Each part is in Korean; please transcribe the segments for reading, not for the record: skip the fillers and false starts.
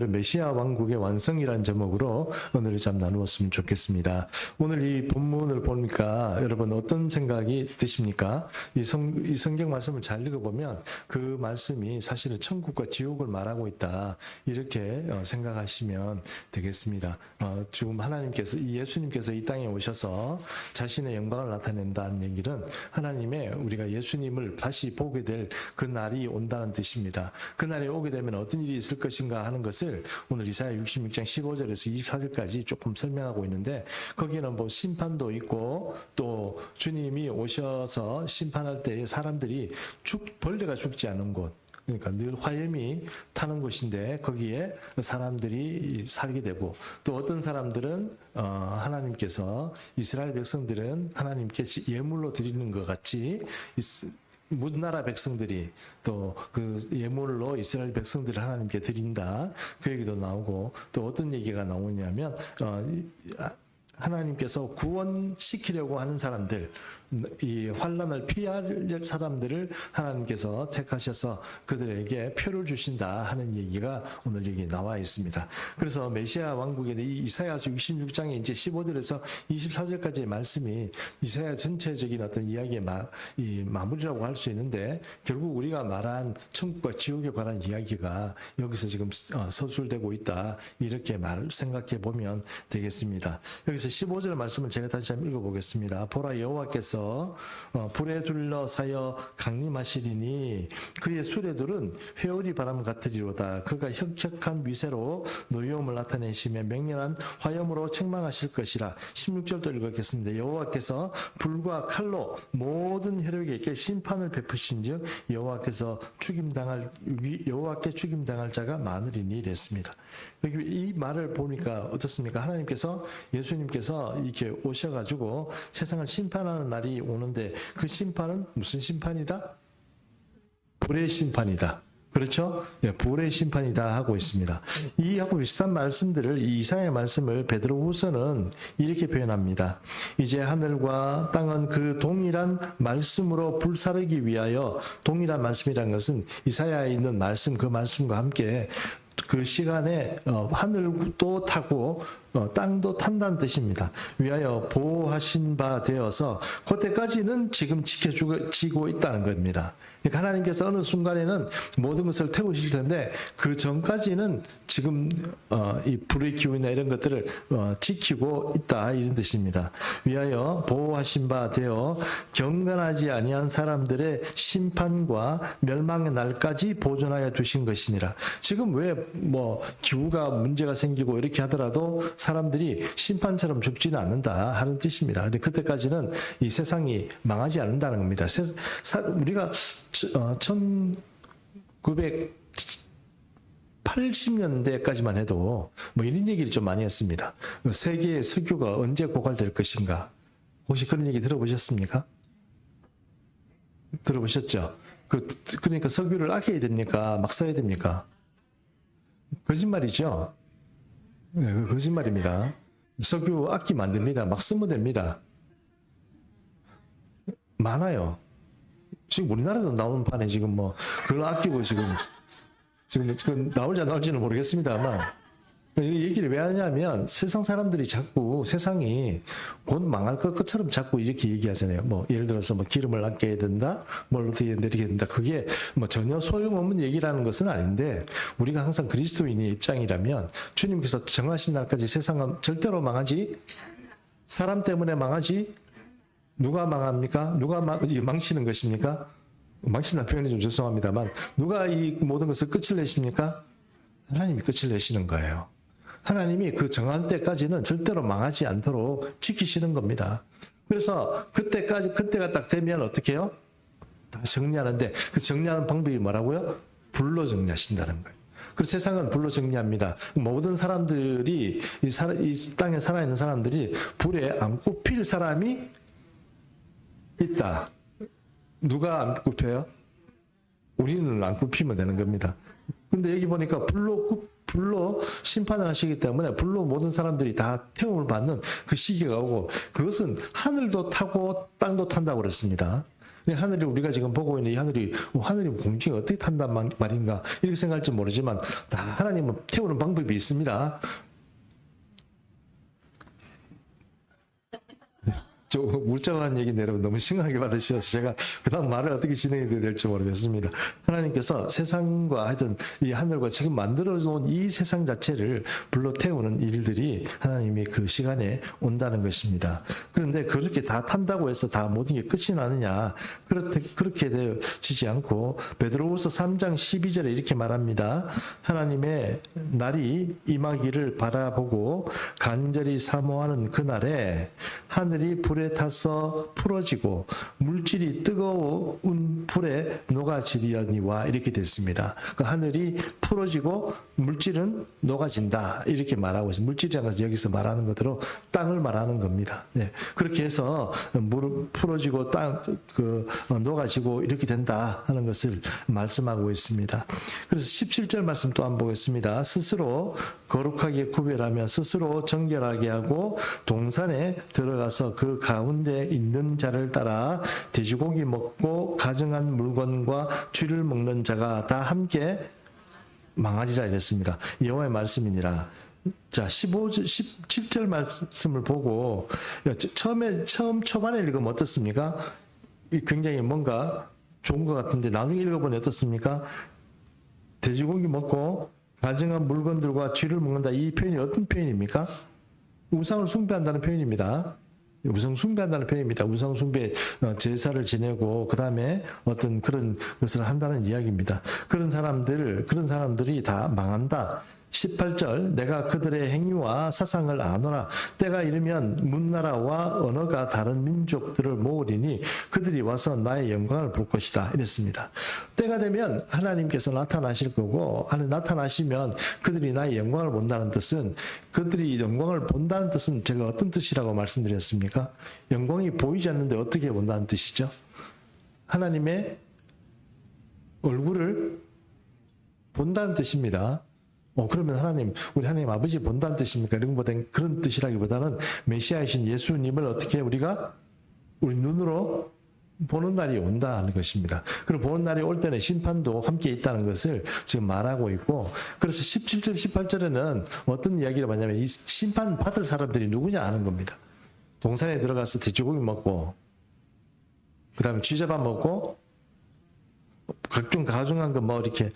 메시아 왕국의 완성이라는 제목으로 오늘 좀 나누었으면 좋겠습니다. 오늘 이 본문을 보니까 여러분 어떤 생각이 드십니까? 이 성경 말씀을 잘 읽어보면 그 말씀이 사실은 천국과 지옥을 말하고 있다, 이렇게 생각하시면 되겠습니다. 지금 하나님께서, 예수님께서 이 땅에 오셔서 자신의 영광을 나타낸다는 얘기는 하나님의, 우리가 예수님을 다시 보게 될 그 날이 온다는 뜻입니다. 그 날이 오게 되면 어떤 일이 있을 것인가 하는 것을 오늘 이사야 66장 15절에서 24절까지 조금 설명하고 있는데, 거기는 뭐 심판도 있고 또 주님이 오셔서 심판할 때에 사람들이 벌레가 죽지 않은 곳, 그러니까 늘 화염이 타는 곳인데 거기에 사람들이 살게 되고, 또 어떤 사람들은 하나님께서, 이스라엘 백성들은 하나님께 예물로 드리는 것 같이 문나라 백성들이 또 그 예물로 이스라엘 백성들을 하나님께 드린다, 그 얘기도 나오고, 또 어떤 얘기가 나오냐면 하나님께서 구원시키려고 하는 사람들, 이 환난을 피할 사람들을 하나님께서 택하셔서 그들에게 표를 주신다 하는 얘기가 오늘 여기 나와 있습니다. 그래서 메시아 왕국의 이 이사야서 66장의 이제 15절에서 24절까지의 말씀이 이사야 전체적인 어떤 이야기의 마무리라고 할 수 있는데, 결국 우리가 말한 천국과 지옥에 관한 이야기가 여기서 지금 서술되고 있다, 이렇게 생각해 보면 되겠습니다. 여기서 15절 말씀을 제가 다시 한번 읽어보겠습니다. 보라, 여호와께서 불에 둘러싸여 강림하시리니 그의 수레들은 회오리 바람 같으리로다. 그가 혁혁한 미세로 노여움을 나타내시며 맹렬한 화염으로 책망하실 것이라. 16절도 읽겠습니다. 여호와께서 불과 칼로 모든 혈육에게 심판을 베푸신즉 여호와께 죽임당할 자가 많으리니 이랬습니다. 여기 이 말을 보니까 어떻습니까? 하나님께서, 예수님께서 이렇게 오셔가지고 세상을 심판하는 날이 오는데, 그 심판은 무슨 심판이다? 불의 심판이다. 그렇죠? 예, 불의 심판이다 하고 있습니다. 이하고 비슷한 말씀들을, 이 이사야의 말씀을 베드로후서는 이렇게 표현합니다. 이제 하늘과 땅은 그 동일한 말씀으로 불사르기 위하여, 동일한 말씀이라는 것은 이사야에 있는 말씀, 그 말씀과 함께 그 시간에 하늘도 타고 땅도 탄다는 뜻입니다. 위하여 보호하신 바 되어서 그때까지는 지금 지켜지고 있다는 겁니다. 그러니까 하나님께서 어느 순간에는 모든 것을 태우실 텐데, 그 전까지는 지금 이 불의 기운이나 이런 것들을 지키고 있다, 이런 뜻입니다. 위하여 보호하신 바 되어 경건하지 아니한 사람들의 심판과 멸망의 날까지 보존하여 두신 것이니라. 지금 왜 기후가 문제가 생기고 이렇게 하더라도 사람들이 심판처럼 죽지는 않는다 하는 뜻입니다. 근데 그때까지는 이 세상이 망하지 않는다는 겁니다. 우리가 1980년대까지만 해도 이런 얘기를 좀 많이 했습니다. 세계의 석유가 언제 고갈될 것인가. 혹시 그런 얘기 들어보셨습니까? 들어보셨죠? 그러니까 석유를 아껴야 됩니까? 막 써야 됩니까? 거짓말이죠? 네, 거짓말입니다. 석유 아끼면 안 됩니다. 막 쓰면 됩니다. 많아요. 지금 우리나라도 나오는 판에 지금 그걸 아끼고 지금 나올지는 모르겠습니다만, 이 얘기를 왜 하냐면, 세상 사람들이 자꾸 세상이 곧 망할 것처럼 자꾸 이렇게 얘기하잖아요. 예를 들어서 기름을 아껴야 된다, 뭘 어떻게 내리게 된다. 그게 전혀 소용없는 얘기라는 것은 아닌데, 우리가 항상 그리스도인의 입장이라면, 주님께서 정하신 날까지 세상은 절대로 망하지, 사람 때문에 망하지, 누가 망합니까? 누가 망치는 것입니까? 망친다는 표현이 좀 죄송합니다만, 누가 이 모든 것을 끝을 내십니까? 하나님이 끝을 내시는 거예요. 하나님이 그 정한 때까지는 절대로 망하지 않도록 지키시는 겁니다. 그래서 그때가 딱 되면 어떻게 해요? 다 정리하는데, 그 정리하는 방법이 뭐라고요? 불로 정리하신다는 거예요. 그 세상은 불로 정리합니다. 모든 사람들이, 이 땅에 살아있는 사람들이 불에 안 꼽힐 사람이 있다. 누가 안 꼽혀요? 우리는 안 꼽히면 되는 겁니다. 근데 여기 보니까 불로 심판을 하시기 때문에 불로 모든 사람들이 다 태움을 받는 그 시기가 오고, 그것은 하늘도 타고 땅도 탄다고 그랬습니다. 하늘이 우리가 지금 보고 있는 이 하늘이 공중에 어떻게 탄단 말인가 이렇게 생각할지 모르지만 다 하나님은 태우는 방법이 있습니다. 저 울적한 얘기인데 여러분 너무 심하게 받으셔서 제가 그다음 말을 어떻게 진행해야 될지 모르겠습니다. 하나님께서 세상과 하여튼 이 하늘과 지금 만들어 놓은 이 세상 자체를 불러 태우는 일들이 하나님이 그 시간에 온다는 것입니다. 그런데 그렇게 다 탄다고 해서 다 모든 게 끝이 나느냐? 그렇게 되지지 않고 베드로후서 3장 12절에 이렇게 말합니다. 하나님의 날이 임하기를 바라보고 간절히 사모하는 그날에 하늘이 불에 타서 풀어지고 물질이 뜨거운 불에 녹아지려니와 이렇게 됐습니다. 그 하늘이 풀어지고 물질은 녹아진다 이렇게 말하고 있습니다. 물질이라는 것은 여기서 말하는 것으로 땅을 말하는 겁니다. 네. 그렇게 해서 물은 풀어지고 녹아지고 이렇게 된다 하는 것을 말씀하고 있습니다. 그래서 17절 말씀 또 한번 보겠습니다. 스스로 거룩하게 구별하며 스스로 정결하게 하고 동산에 들어가서 그 가운데 있는 자를 따라 돼지고기 먹고 가증한 물건과 쥐를 먹는 자가 다 함께 망하리라 이랬습니다. 여호와의 말씀이니라. 자, 17절 말씀을 보고 처음 초반에 읽으면 어떻습니까? 굉장히 뭔가 좋은 것 같은데 나중에 읽어보니 어떻습니까? 돼지고기 먹고 가증한 물건들과 쥐를 먹는다. 이 표현이 어떤 표현입니까? 우상을 숭배한다는 표현입니다. 우상 숭배한다는 표현입니다. 우상 숭배 제사를 지내고 그 다음에 어떤 그런 것을 한다는 이야기입니다. 그런 사람들이 다 망한다. 18절 내가 그들의 행위와 사상을 아노라. 때가 이르면 문나라와 언어가 다른 민족들을 모으리니 그들이 와서 나의 영광을 볼 것이다 이랬습니다. 때가 되면 하나님께서 나타나실 거고 나타나시면 그들이 나의 영광을 본다는 뜻은 그들이 영광을 본다는 뜻은 제가 어떤 뜻이라고 말씀드렸습니까? 영광이 보이지 않는데 어떻게 본다는 뜻이죠? 하나님의 얼굴을 본다는 뜻입니다. 그러면 우리 하나님 아버지 본다는 뜻입니까? 그런 뜻이라기보다는 메시아이신 예수님을 어떻게 우리 눈으로 보는 날이 온다는 것입니다. 그리고 보는 날이 올 때는 심판도 함께 있다는 것을 지금 말하고 있고, 그래서 17절, 18절에는 어떤 이야기를 하냐면 이 심판 받을 사람들이 누구냐 하는 겁니다. 동산에 들어가서 돼지고기 먹고, 그 다음에 쥐 잡아 먹고, 각종 가중한 거 이렇게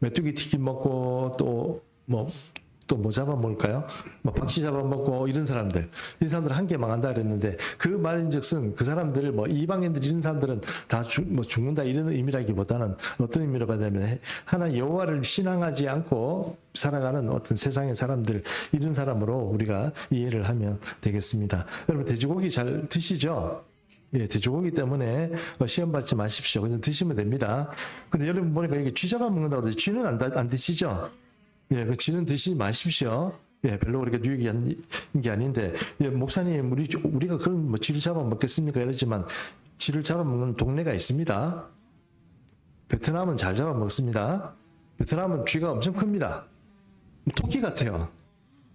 메뚜기 튀김 먹고 또 뭐 잡아먹을까요? 박씨 잡아먹고 이런 사람들 함께 망한다 그랬는데 그 말인즉슨 그 사람들을 이방인들 이런 사람들은 다 죽는다 이런 의미라기보다는 어떤 의미로 받냐면 하나 여호와를 신앙하지 않고 살아가는 어떤 세상의 사람들 이런 사람으로 우리가 이해를 하면 되겠습니다. 여러분 돼지고기 잘 드시죠? 예, 돼지고기 때문에 시험 받지 마십시오. 그냥 드시면 됩니다. 근데 여러분 보니까 이게 쥐 잡아먹는다고 그러죠. 쥐는 안 드시죠? 예, 그 쥐는 드시지 마십시오. 예, 별로 그렇게 유익한 게 아닌데, 예, 목사님, 우리가 그런 쥐를 잡아먹겠습니까? 이러지만, 쥐를 잡아먹는 동네가 있습니다. 베트남은 잘 잡아먹습니다. 베트남은 쥐가 엄청 큽니다. 토끼 같아요.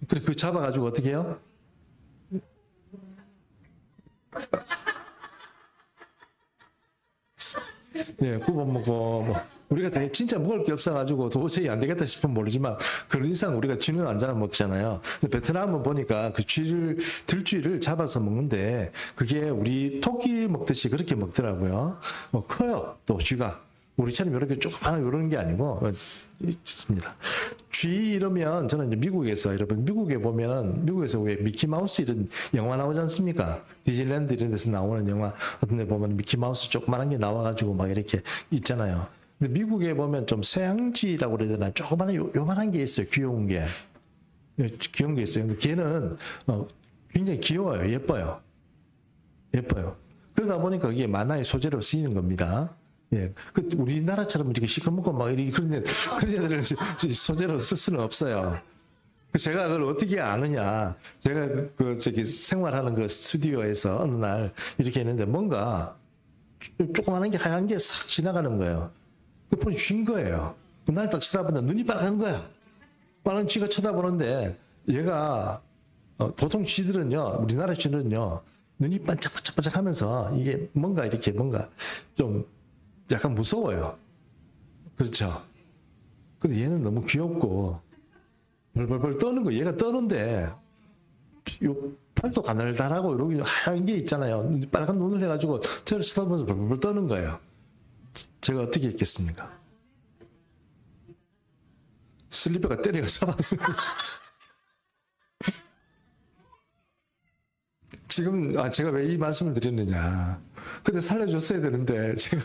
그래서 그 잡아가지고 어떻게 해요? 예, 굽어먹고, 우리가 진짜 먹을 게 없어가지고 도저히 안 되겠다 싶으면 모르지만, 그런 이상 우리가 쥐는 안 잡아먹잖아요. 베트남은 보니까 그 들쥐를 잡아서 먹는데, 그게 우리 토끼 먹듯이 그렇게 먹더라고요. 커요, 또 쥐가. 우리처럼 이렇게 조그마한 이런 게 아니고, 좋습니다. 쥐 이러면 저는 이제 여러분, 미국에서 왜 미키마우스 이런 영화 나오지 않습니까? 디즈니랜드 이런 데서 나오는 영화 어떤 데 보면 미키마우스 조그만한 게 나와가지고 막 이렇게 있잖아요. 근데 미국에 보면 좀 쇠양쥐라고 그래야 되나? 조그만한 요만한 게 있어요. 귀여운 게 있어요. 근데 걔는 굉장히 귀여워요. 예뻐요. 그러다 보니까 그게 만화의 소재로 쓰이는 겁니다. 예, 우리나라처럼 이렇게 시커멓고 막 그런 애들은 소재로 쓸 수는 없어요. 제가 그걸 어떻게 아느냐? 제가 생활하는 그 스튜디오에서 어느 날 이렇게 했는데 뭔가 조그마한 게 하얀 게 싹 지나가는 거예요. 그 폰이 쥔 거예요. 날 딱 쳐다보는데 눈이 빨간 거야. 빨간 쥐가 쳐다보는데 얘가 보통 쥐들은요, 우리나라 쥐들은요, 눈이 반짝반짝반짝 하면서 이게 뭔가 이렇게 뭔가 좀 약간 무서워요. 그렇죠? 근데 얘는 너무 귀엽고 벌벌벌 떠는 거 얘가 떠는데 요 팔도 가늘다라고 이렇게 하얀 게 있잖아요. 빨간 눈을 해가지고 저를 쳐다보면서 벌벌벌 떠는 거예요. 제가 어떻게 했겠습니까? 슬리퍼가 때려가 잡았어요. 지금 제가 왜 이 말씀을 드렸느냐. 근데 살려줬어야 되는데 제가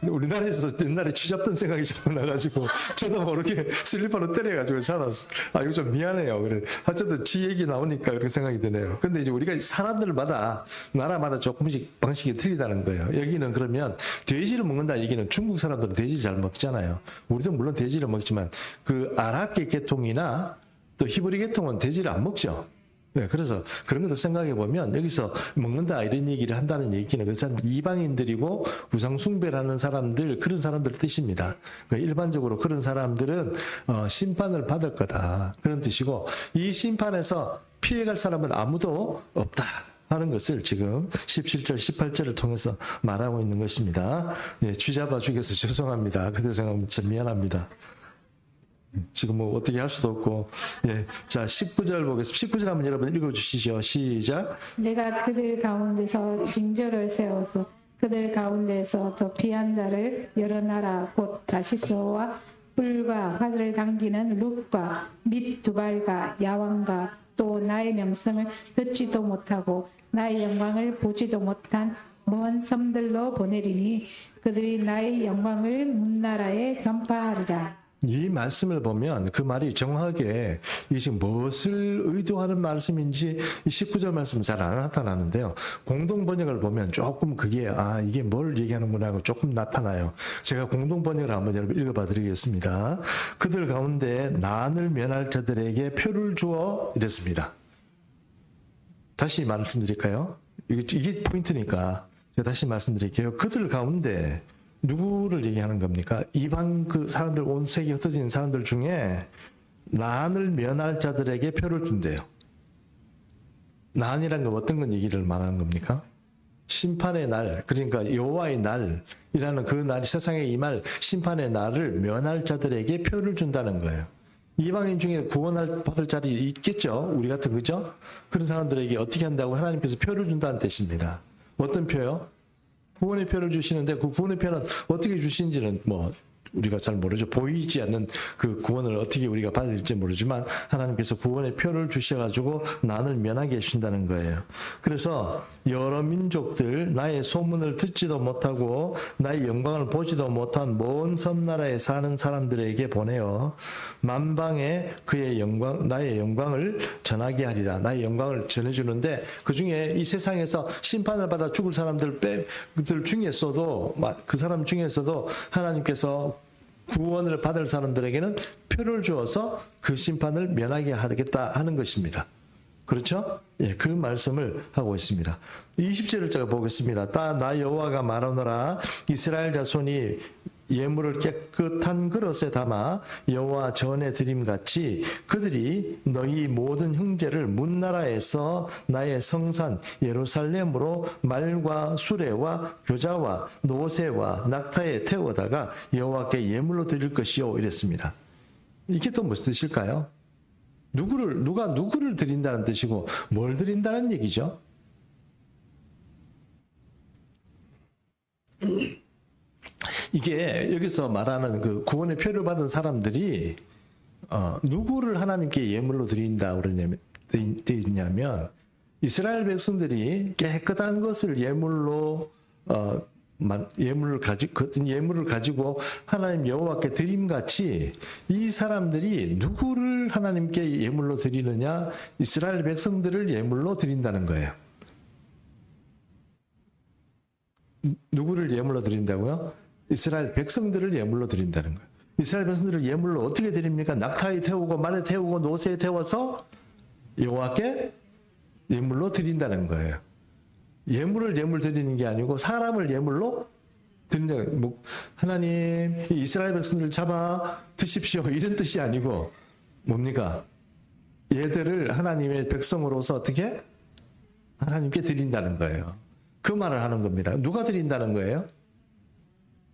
우리나라에서 옛날에 쥐잡던 생각이 자꾸 나가지고 저도 모르게 슬리퍼로 때려가지고 잡았어. 이거 좀 미안해요. 그래. 어쨌든 쥐 얘기 나오니까 그렇게 생각이 드네요. 근데 이제 우리가 사람들마다 나라마다 조금씩 방식이 틀리다는 거예요. 여기는 그러면 돼지를 먹는다 얘기는 중국 사람들은 돼지 잘 먹잖아요. 우리도 물론 돼지를 먹지만 그 아랍계 계통이나 또 히브리 계통은 돼지를 안 먹죠. 네, 그래서 그런 것도 생각해 보면 여기서 먹는다 이런 얘기를 한다는 얘기는 그 사람 이방인들이고 우상숭배라는 사람들 그런 사람들 뜻입니다. 일반적으로 그런 사람들은 심판을 받을 거다 그런 뜻이고 이 심판에서 피해갈 사람은 아무도 없다 하는 것을 지금 17절 18절을 통해서 말하고 있는 것입니다. 예, 쥐잡아 죽여서 죄송합니다. 그때 생각하면 진짜 미안합니다. 지금 뭐 어떻게 할 수도 없고. 예. 자, 19절 보겠습니다. 19절 한번 여러분 읽어주시죠. 시작. 내가 그들 가운데서 징조를 세워서 그들 가운데서 더 귀한 자를 여러 나라 곧 다시스와 뿔과 활을 당기는 룻과 및 두발과 야왕과 또 나의 명성을 듣지도 못하고 나의 영광을 보지도 못한 먼 섬들로 보내리니 그들이 나의 영광을 문나라에 전파하리라. 이 말씀을 보면 그 말이 정확하게 이게 지금 무엇을 의도하는 말씀인지 이 19절 말씀은 잘 안 나타나는데요. 공동 번역을 보면 조금 그게 이게 뭘 얘기하는구나 하고 조금 나타나요. 제가 공동 번역을 한번 여러분 읽어봐 드리겠습니다. 그들 가운데 난을 면할 자들에게 표를 주어 이랬습니다. 다시 말씀드릴까요? 이게 포인트니까 제가 다시 말씀드릴게요. 그들 가운데 누구를 얘기하는 겁니까? 이방 그 사람들 온 세계에 흩어진 사람들 중에 난을 면할 자들에게 표를 준대요. 난이란 건 어떤 건 얘기를 말하는 겁니까? 심판의 날, 그러니까 여호와의 날이라는 그 날이 세상에 임할 심판의 날을 면할 자들에게 표를 준다는 거예요. 이방인 중에 구원을 받을 자리 있겠죠? 우리 같은 그죠? 그런 사람들에게 어떻게 한다고 하나님께서 표를 준다는 뜻입니다. 어떤 표요? 구원의 표를 주시는데 그 구원의 표는 어떻게 주신지는 뭐 우리가 잘 모르죠. 보이지 않는 그 구원을 어떻게 우리가 받을지 모르지만 하나님께서 구원의 표를 주셔가지고 난을 면하게 해준다는 거예요. 그래서 여러 민족들 나의 소문을 듣지도 못하고 나의 영광을 보지도 못한 먼 섬나라에 사는 사람들에게 보내어 만방에 그의 영광 나의 영광을 전하게 하리라. 나의 영광을 전해주는데 그중에 이 세상에서 심판을 받아 죽을 사람들 중에서도 그 사람 중에서도 하나님께서 구원을 받을 사람들에게는 표를 주어서 그 심판을 면하게 하겠다 하는 것입니다. 그렇죠? 예, 그 말씀을 하고 있습니다. 20절을 제가 보겠습니다. 나 여호와가 말하노라 이스라엘 자손이 예물을 깨끗한 그릇에 담아 여호와 전에 드림같이 그들이 너희 모든 형제를 문나라에서 나의 성산 예루살렘으로 말과 수레와 교자와 노새와 낙타에 태워다가 여호와께 예물로 드릴 것이요 이랬습니다. 이게 또 무슨 뜻일까요? 누가 누구를 드린다는 뜻이고 뭘 드린다는 얘기죠? 이게 여기서 말하는 그 구원의 표를 받은 사람들이 누구를 하나님께 예물로 드린다 그러냐면 이스라엘 백성들이 깨끗한 것을 예물로 예물을 가지고 하나님 여호와께 드림같이 이 사람들이 누구를 하나님께 예물로 드리느냐? 이스라엘 백성들을 예물로 드린다는 거예요. 누구를 예물로 드린다고요? 이스라엘 백성들을 예물로 드린다는 거예요. 이스라엘 백성들을 예물로 어떻게 드립니까? 낙타에 태우고 말에 태우고 노새에 태워서 여호와께 예물로 드린다는 거예요. 예물 드리는 게 아니고 사람을 예물로 드린다. 뭐 하나님 이스라엘 백성들을 잡아 드십시오 이런 뜻이 아니고 뭡니까? 얘들을 하나님의 백성으로서 어떻게 하나님께 드린다는 거예요. 그 말을 하는 겁니다. 누가 드린다는 거예요?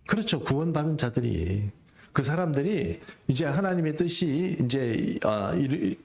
그렇죠. 구원받은 자들이. 그 사람들이 이제 하나님의 뜻이 이제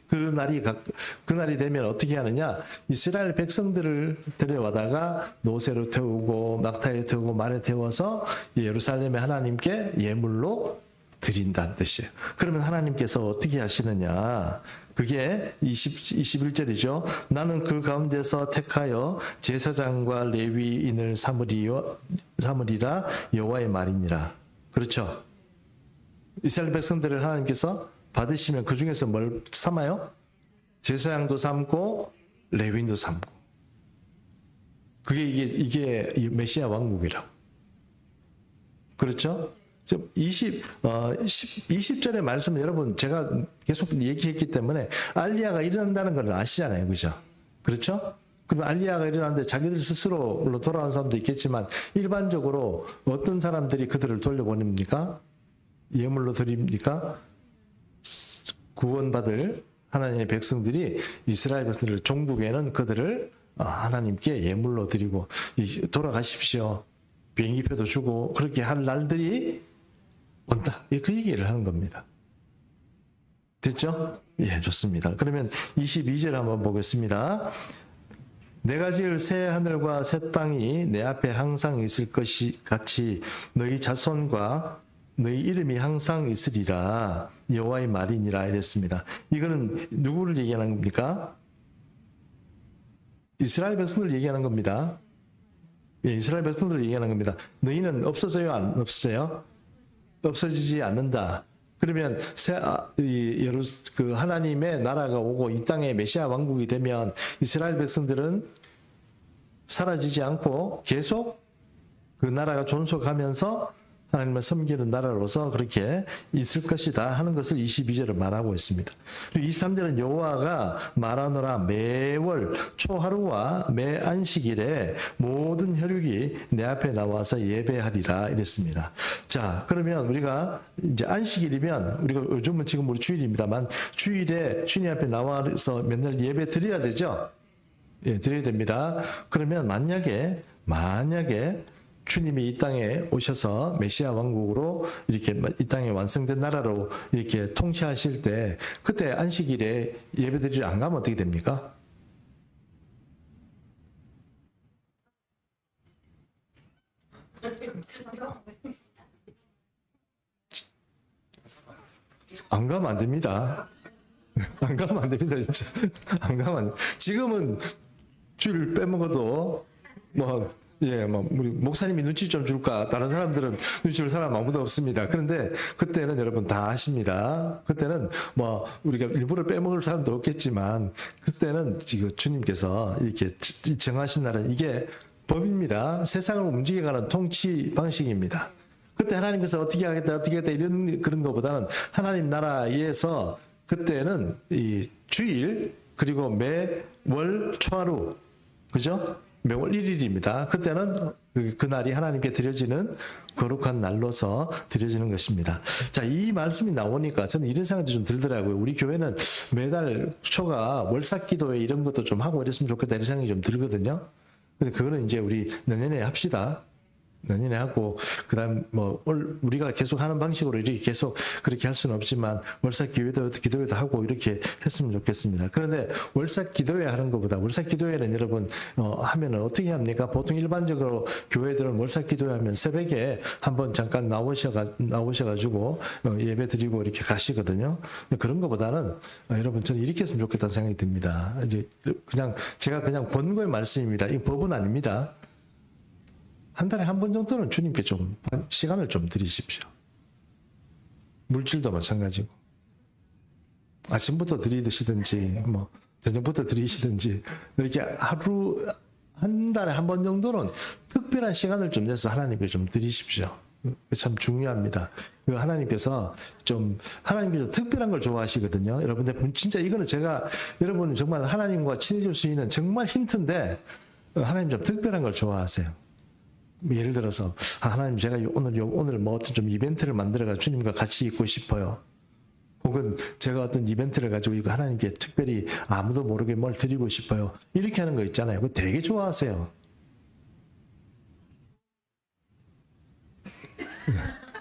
그 날이 되면 어떻게 하느냐? 이스라엘 백성들을 데려와다가 노새로 태우고 낙타에 태우고 말에 태워서 예루살렘에 하나님께 예물로 드린다는 뜻이에요. 그러면 하나님께서 어떻게 하시느냐? 그게 21절이죠. 나는 그 가운데서 택하여 제사장과 레위인을 삼으리라 여호와의 말이니라. 그렇죠. 이스라엘 백성들을 하나님께서 받으시면 그 중에서 뭘 삼아요? 제사장도 삼고 레위인도 삼고. 그게 이게 메시아 왕국이라고. 그렇죠? 20절의 말씀 여러분 제가 계속 얘기했기 때문에 알리야가 일어난다는 걸 아시잖아요. 그죠? 그렇죠? 그럼 알리야가 일어났는데 자기들 스스로 돌아온 사람도 있겠지만 일반적으로 어떤 사람들이 그들을 돌려보냅니까? 예물로 드립니까? 구원받을 하나님의 백성들이 이스라엘 백성들 종국에는 그들을 하나님께 예물로 드리고 돌아가십시오. 비행기표도 주고 그렇게 할 날들이 온다. 그 얘기를 하는 겁니다. 됐죠? 예, 좋습니다. 그러면 22절 한번 보겠습니다. 내가 지을 새 하늘과 새 땅이 내 앞에 항상 있을 것이 같이 너희 자손과 너희 이름이 항상 있으리라 여호와의 말이니라 이랬습니다. 이거는 누구를 얘기하는 겁니까? 이스라엘 백성들을 얘기하는 겁니다. 예, 이스라엘 백성들을 얘기하는 겁니다. 너희는 없어져요? 안 없어요? 없어지지 않는다. 그러면 그 하나님의 나라가 오고 이 땅에 메시아 왕국이 되면 이스라엘 백성들은 사라지지 않고 계속 그 나라가 존속하면서 하나님을 섬기는 나라로서 그렇게 있을 것이다 하는 것을 22절을 말하고 있습니다. 그리고 23절은 여호와가 말하노라 매월 초하루와 매 안식일에 모든 혈육이 내 앞에 나와서 예배하리라 이랬습니다. 자, 그러면 우리가 이제 안식일이면 우리가 요즘은 지금 우리 주일입니다만 주일에 주님 앞에 나와서 맨날 예배 드려야 되죠? 예, 드려야 됩니다. 그러면 만약에 주님이 이 땅에 오셔서 메시아 왕국으로 이렇게 이 땅에 완성된 나라로 이렇게 통치하실 때 그때 안식일에 예배드리러 안 가면 어떻게 됩니까? 안 가면 안 됩니다. 안 가면 안 됩니다, 진짜. 안 가면. 지금은 주일 빼먹어도 우리 목사님이 눈치 좀 줄까? 다른 사람들은 눈치 줄 사람 아무도 없습니다. 그런데 그때는 여러분 다 아십니다. 그때는 우리가 일부러 빼먹을 사람도 없겠지만 그때는 지금 주님께서 이렇게 정하신 날은 이게 법입니다. 세상을 움직여가는 통치 방식입니다. 그때 하나님께서 어떻게 하겠다 이런 그런 것보다는 하나님 나라에서 그때는 이 주일 그리고 매월 초하루 그죠? 매월 1일입니다. 그때는 그 날이 하나님께 드려지는 거룩한 날로서 드려지는 것입니다. 자, 이 말씀이 나오니까 저는 이런 생각도 좀 들더라고요. 우리 교회는 매달 초가 월삭기도회 이런 것도 좀 하고 이랬으면 좋겠다 이런 생각이 좀 들거든요. 근데 그거는 이제 우리 내년에 합시다. 내년에 하고 그다음 우리가 계속 하는 방식으로 이렇게 계속 그렇게 할 수는 없지만 월삭 기도회도 하고 이렇게 했으면 좋겠습니다. 그런데 월삭 기도회 하는 것보다 월삭 기도회는 여러분 하면은 어떻게 합니까? 보통 일반적으로 교회들은 월삭 기도회하면 새벽에 한번 잠깐 나오셔가지고 예배 드리고 이렇게 가시거든요. 그런 것보다는 여러분 저는 이렇게 했으면 좋겠다는 생각이 듭니다. 이제 제가 그냥 권고의 말씀입니다. 이 법은 아닙니다. 한 달에 한 번 정도는 주님께 좀 시간을 좀 드리십시오. 물질도 마찬가지고. 아침부터 드리시든지, 저녁부터 드리시든지, 이렇게 한 달에 한 번 정도는 특별한 시간을 좀 내서 하나님께 좀 드리십시오. 참 중요합니다. 하나님께서 좀 특별한 걸 좋아하시거든요. 여러분들, 진짜 이거는 여러분 정말 하나님과 친해질 수 있는 정말 힌트인데, 하나님 좀 특별한 걸 좋아하세요. 예를 들어서 하나님 제가 오늘 좀 이벤트를 만들어가 주님과 같이 있고 싶어요. 혹은 제가 어떤 이벤트를 가지고 이거 하나님께 특별히 아무도 모르게 뭘 드리고 싶어요. 이렇게 하는 거 있잖아요. 그거 되게 좋아하세요.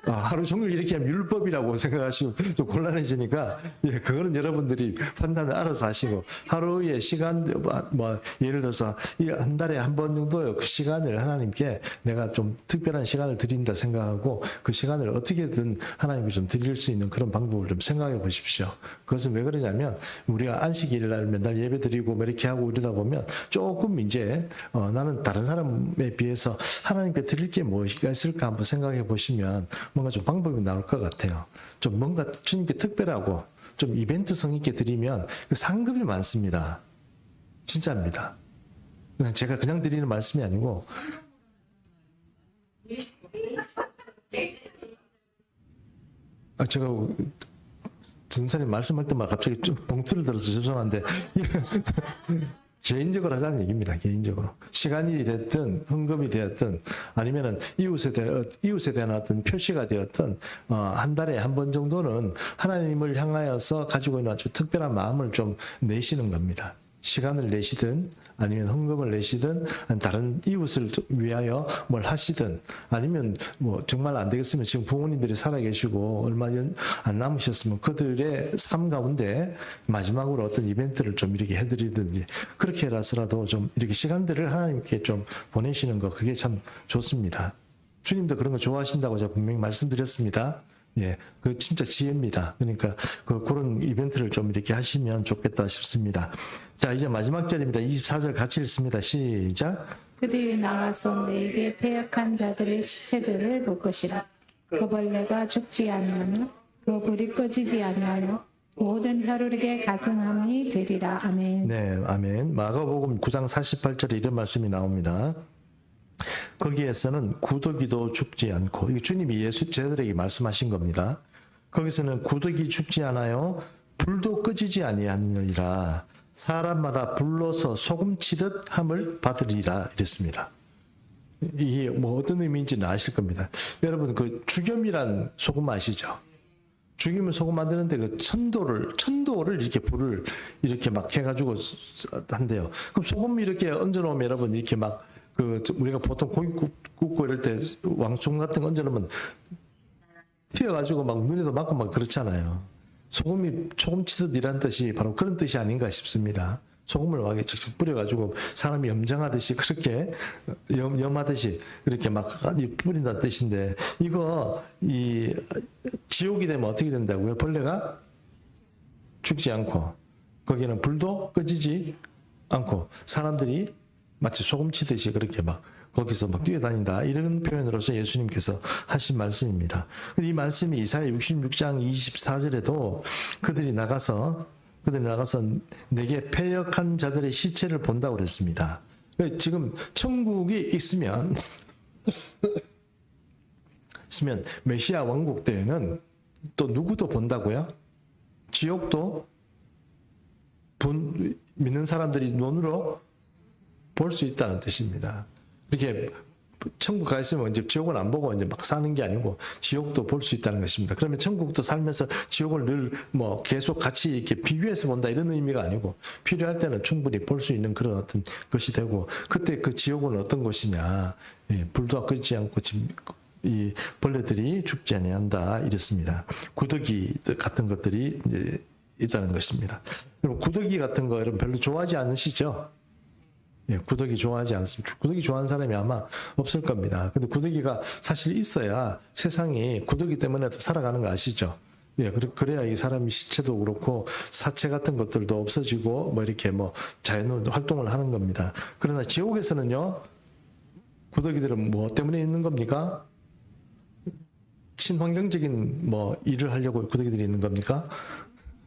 하루 종일 이렇게 하면 율법이라고 생각하시고 좀 곤란해지니까 예, 그거는 여러분들이 판단을 알아서 하시고 하루의 시간 뭐 예를 들어서 한 달에 한 번 정도 그 시간을 하나님께 내가 좀 특별한 시간을 드린다 생각하고 그 시간을 어떻게든 하나님께 좀 드릴 수 있는 그런 방법을 좀 생각해 보십시오. 그것은 왜 그러냐면 우리가 안식일 날 맨날 예배 드리고 뭐 이렇게 하고 이러다 보면 조금 이제 나는 다른 사람에 비해서 하나님께 드릴 게 무엇이 있을까 한번 생각해 보시면 뭔가 좀 방법이 나올 것 같아요. 좀 뭔가 주님께 특별하고 좀 이벤트성 있게 드리면 그 상급이 많습니다. 진짜입니다. 제가 그냥 드리는 말씀이 아니고 제가 전사님 말씀할 때마다 갑자기 좀 봉투를 들어서 죄송한데 개인적으로 하자는 얘기입니다. 개인적으로. 시간이 됐든 헌금이 되었든 아니면은 이웃에 대한 어떤 표시가 되었든 한 달에 한 번 정도는 하나님을 향하여서 가지고 있는 아주 특별한 마음을 좀 내시는 겁니다. 시간을 내시든 아니면 헌금을 내시든 다른 이웃을 위하여 뭘 하시든 아니면 뭐 정말 안 되겠으면 지금 부모님들이 살아계시고 얼마 안 남으셨으면 그들의 삶 가운데 마지막으로 어떤 이벤트를 좀 이렇게 해드리든지 그렇게 해라서라도 좀 이렇게 시간들을 하나님께 좀 보내시는 거 그게 참 좋습니다. 주님도 그런 거 좋아하신다고 제가 분명히 말씀드렸습니다. 예, 그 진짜 지혜입니다. 그러니까 그런 이벤트를 좀 이렇게 하시면 좋겠다 싶습니다. 자, 이제 마지막 절입니다. 24절 같이 읽습니다. 시작. 그들이 나와서 내게 패역한 자들의 시체들을 볼 것이라. 그 벌레가 죽지 아니하며 그 불이 꺼지지 아니하여 모든 혈육에 가증함이 되리라. 아멘. 네, 아멘. 마가복음 9장 48절에 이런 말씀이 나옵니다. 거기에서는 구더기도 죽지 않고 이게 주님이 예수 제자들에게 말씀하신 겁니다. 거기서는 구더기 죽지 않아요. 불도 꺼지지 아니하니라. 사람마다 불로서 소금치듯 함을 받으리라 이랬습니다. 이게 뭐 어떤 의미인지는 아실 겁니다. 여러분 그 죽염이란 소금 아시죠? 죽이면 소금 만드는데 그 천도를 이렇게 불을 이렇게 막 해가지고 한대요. 그럼 소금 이렇게 얹어놓으면 여러분 이렇게 막 우리가 보통 고기 굽고 이럴 때 왕송 같은 거 얹어놓으면 튀어가지고 막 눈에도 맞고 막 그렇잖아요. 소금이 소금치듯 이란 뜻이 바로 그런 뜻이 아닌가 싶습니다. 소금을 왕에 직접 뿌려가지고 사람이 염장하듯이 그렇게 염하듯이 이렇게 막 뿌린다는 뜻인데 이거 이 지옥이 되면 어떻게 된다고요? 벌레가 죽지 않고 거기는 불도 꺼지지 않고 사람들이 마치 소금 치듯이 그렇게 막 거기서 막 뛰어다닌다 이런 표현으로서 예수님께서 하신 말씀입니다. 이 말씀이 이사야 66장 24절에도 그들이 나가서 내게 패역한 자들의 시체를 본다고 그랬습니다. 지금 천국이 있으면 메시아 왕국 때에는 또 누구도 본다고요? 지옥도 믿는 사람들이 눈으로 볼 수 있다는 뜻입니다. 이렇게 천국 가 있으면 이제 지옥은 안 보고 이제 막 사는 게 아니고 지옥도 볼 수 있다는 것입니다. 그러면 천국도 살면서 지옥을 늘 뭐 계속 같이 이렇게 비교해서 본다 이런 의미가 아니고 필요할 때는 충분히 볼 수 있는 그런 어떤 것이 되고 그때 그 지옥은 어떤 곳이냐? 예, 불도 끄지 않고 이 벌레들이 죽지 아니한다 이랬습니다. 구더기 같은 것들이 이제 있다는 것입니다. 여러분 구더기 같은 거 여러분 별로 좋아하지 않으시죠? 예, 구더기 좋아하지 않습니다. 구더기 좋아하는 사람이 아마 없을 겁니다. 근데 구더기가 사실 있어야 세상이 구더기 때문에도 살아가는 거 아시죠? 예, 그래야 이 사람이 시체도 그렇고 사체 같은 것들도 없어지고 뭐 이렇게 뭐 자연 활동을 하는 겁니다. 그러나 지옥에서는요, 구더기들은 뭐 때문에 있는 겁니까? 친환경적인 뭐 일을 하려고 구더기들이 있는 겁니까?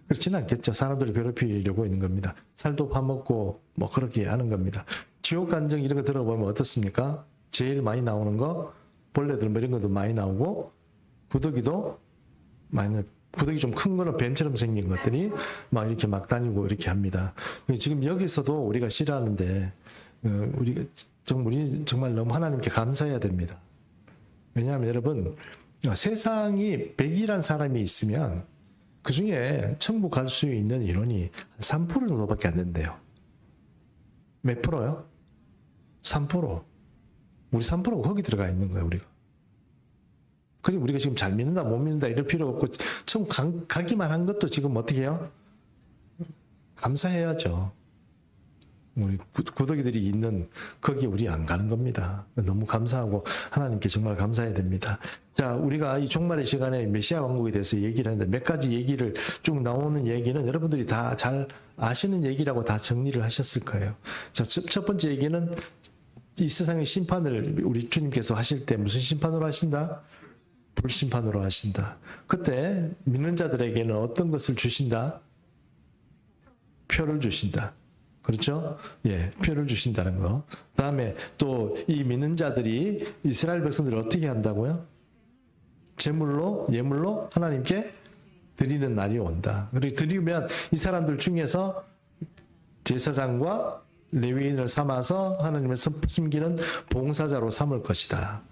그렇지는 않겠죠. 사람들을 괴롭히려고 있는 겁니다. 살도 파먹고 뭐 그렇게 하는 겁니다. 지옥 간정 이런 거 들어보면 어떻습니까? 제일 많이 나오는 거 벌레들 뭐 이런 것도 많이 나오고 구더기도 많이 구더기 좀 큰 거는 뱀처럼 생긴 것들이 막 이렇게 막 다니고 이렇게 합니다. 지금 여기서도 우리가 싫어하는데 우리 정말 너무 하나님께 감사해야 됩니다. 왜냐하면 여러분 세상이 100이란 사람이 있으면 그 중에 천국 갈 수 있는 인원이 한 3% 정도밖에 안 된대요. 몇 프로요? 3%. 우리 3%가 거기 들어가 있는 거예요, 우리가. 그리고 우리가 지금 잘 믿는다, 못 믿는다 이럴 필요 없고, 천국 가기만 한 것도 지금 어떻게 해요? 감사해야죠. 우리 구더기들이 있는 거기에 우리 안 가는 겁니다. 너무 감사하고 하나님께 정말 감사해야 됩니다. 자, 우리가 이 종말의 시간에 메시아 왕국에 대해서 얘기를 했는데 몇 가지 얘기를 쭉 나오는 얘기는 여러분들이 다 잘 아시는 얘기라고 다 정리를 하셨을 거예요. 자, 첫 번째 얘기는 이 세상의 심판을 우리 주님께서 하실 때 무슨 심판으로 하신다? 불심판으로 하신다. 그때 믿는 자들에게는 어떤 것을 주신다? 표를 주신다. 그렇죠? 예, 표를 주신다는 거. 그 다음에 또 이 믿는 자들이 이스라엘 백성들을 어떻게 한다고요? 제물로, 예물로 하나님께 드리는 날이 온다. 그리고 드리면 이 사람들 중에서 제사장과 레위인을 삼아서 하나님을 섬기는 봉사자로 삼을 것이다.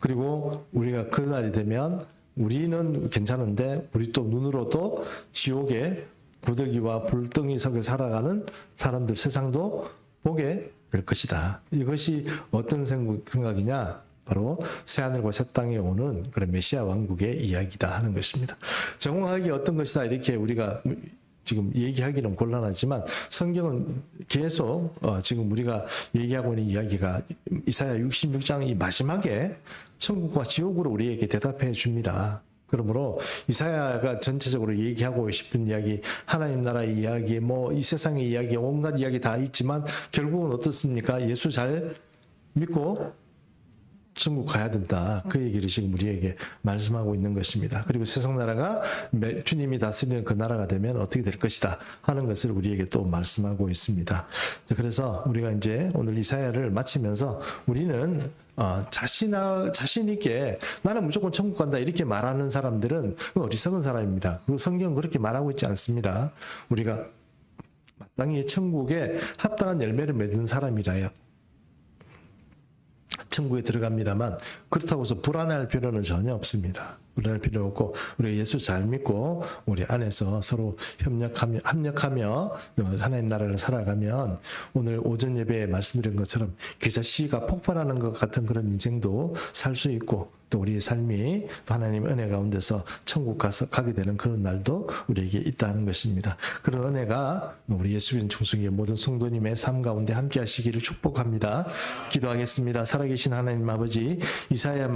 그리고 우리가 그 날이 되면 우리는 괜찮은데 우리 또 눈으로도 지옥에 구더기와 불덩이 속에 살아가는 사람들 세상도 보게 될 것이다. 이것이 어떤 생각이냐? 바로 새하늘과 새 땅에 오는 그런 메시아 왕국의 이야기다 하는 것입니다. 정확하게 어떤 것이다 이렇게 우리가 지금 얘기하기는 곤란하지만 성경은 계속 지금 우리가 얘기하고 있는 이야기가 이사야 66장 이 마지막에 천국과 지옥으로 우리에게 대답해 줍니다. 그러므로 이사야가 전체적으로 얘기하고 싶은 이야기, 하나님 나라의 이야기, 뭐 이 세상의 이야기, 온갖 이야기 다 있지만 결국은 어떻습니까? 예수 잘 믿고 천국 가야 된다. 그 얘기를 지금 우리에게 말씀하고 있는 것입니다. 그리고 세상 나라가 주님이 다스리는 그 나라가 되면 어떻게 될 것이다 하는 것을 우리에게 또 말씀하고 있습니다. 그래서 우리가 이제 오늘 이사야를 마치면서 우리는 자신 있게 나는 무조건 천국 간다 이렇게 말하는 사람들은 어리석은 사람입니다. 그 성경은 그렇게 말하고 있지 않습니다. 우리가 마땅히 천국에 합당한 열매를 맺는 사람이라야 천국에 들어갑니다만 그렇다고 해서 불안해할 필요는 전혀 없습니다. 불안할 필요 없고 우리가 예수 잘 믿고 우리 안에서 서로 합력하며 하나님 나라를 살아가면 오늘 오전 예배에 말씀드린 것처럼 계좌시가 폭발하는 것 같은 그런 인생도 살 수 있고 또 우리의 삶이 또 하나님 은혜 가운데서 천국 가게 되는 그런 날도 우리에게 있다는 것입니다. 그런 은혜가 우리 예수 믿는 청송이의 모든 성도님의 삶 가운데 함께 하시기를 축복합니다. 기도하겠습니다. 살아계신 하나님 아버지, 이사야